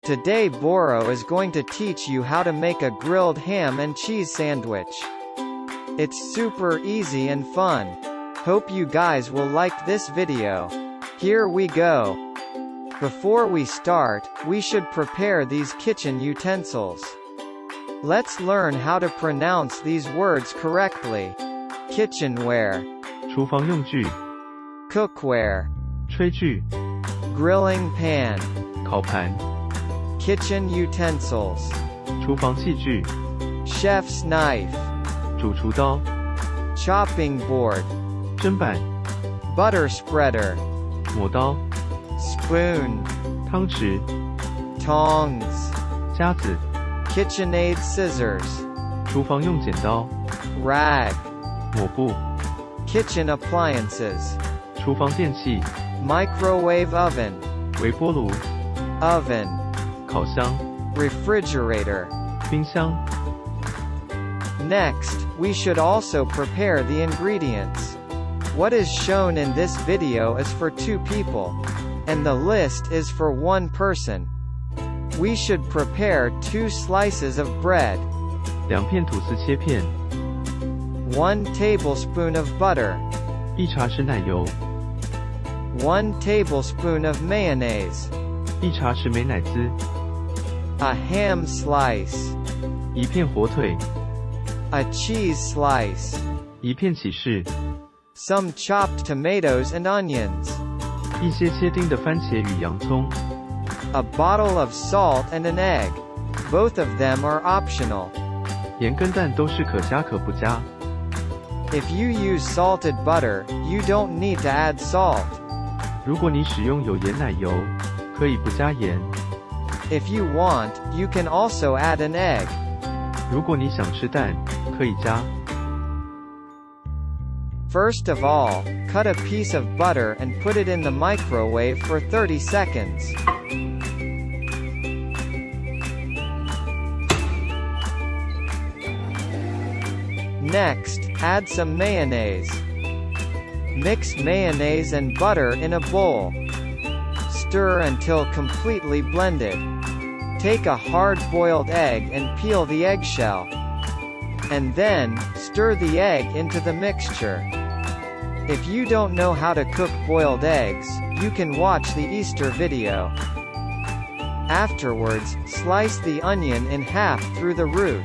Today Boro is going to teach you how to make a grilled ham and cheese sandwich. It's super easy and fun. Hope you guys will like this video. Here we go. Before we start, we should prepare these kitchen utensils. Let's learn how to pronounce these words correctly. Kitchenware, 厨房用具 cookware, 炊具 grilling pan, 烤盘 kitchen utensils, 厨房器具 chef's knife, 主厨刀 chopping board, 砧板 butter spreader, 抹刀 spoon, 汤匙 tongs, 夹子 KitchenAid scissors, 厨房用剪刀 rag, 抹布 kitchen appliances, 厨房电器 microwave oven, 微波炉 oven, 烤箱 refrigerator. 冰箱 Next, we should also prepare the ingredients. What is shown in this video is for 2 people, and the list is for 1 person. We should prepare 2 slices of bread, 2片吐司切片 1 tablespoon of butter, 1茶匙奶油 1 tablespoon of mayonnaise, 1茶匙美乃滋 a ham slice, 1片火腿 a cheese slice, 1片起士 some chopped tomatoes and onions, 一些切丁的番茄与洋葱 a bottle of salt and an egg. Both of them are optional. 盐跟蛋都是可加可不加 If you use salted butter, you don't need to add salt. 如果你使用有盐奶油可以不加盐 If you want, you can also add an egg. 如果你想吃蛋可以加 First of all, cut a piece of butter and put it in the microwave for 30 seconds. Next, add some mayonnaise. Mix mayonnaise and butter in a bowl. Stir until completely blended. Take a hard-boiled egg and peel the eggshell. And then, stir the egg into the mixture. If you don't know how to cook boiled eggs, you can watch the Easter video. Afterwards, slice the onion in half through the root.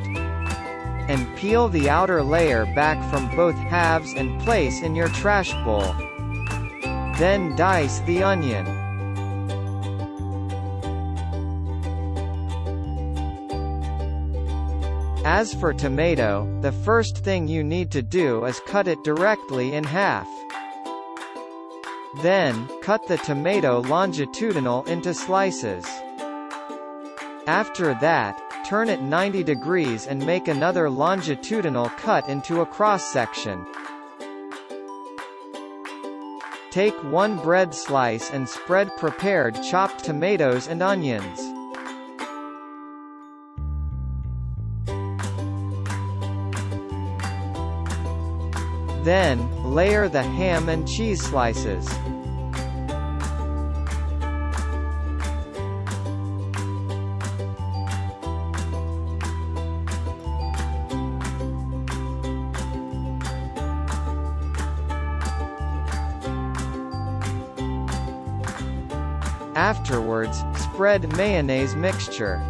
And peel the outer layer back from both halves and place in your trash bowl. Then dice the onion. As for tomato, the first thing you need to do is cut it directly in half. Then, cut the tomato longitudinal into slices. After that, turn it 90 degrees and make another longitudinal cut into a cross-section. Take 1 bread slice and spread prepared chopped tomatoes and onions. Then, layer the ham and cheese slices. Afterwards, spread mayonnaise mixture.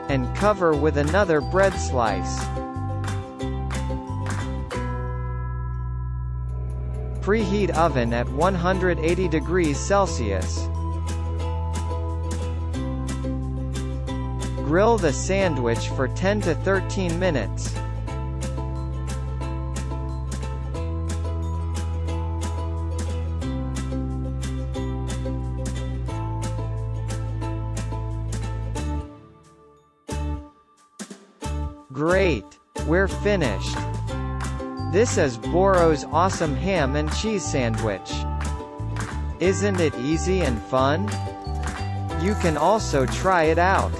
And cover with another bread slice. Preheat oven at 180 degrees Celsius. Grill the sandwich for 10 to 13 minutes. Great! We're finished. This is Boro's awesome ham and cheese sandwich. Isn't it easy and fun? You can also try it out.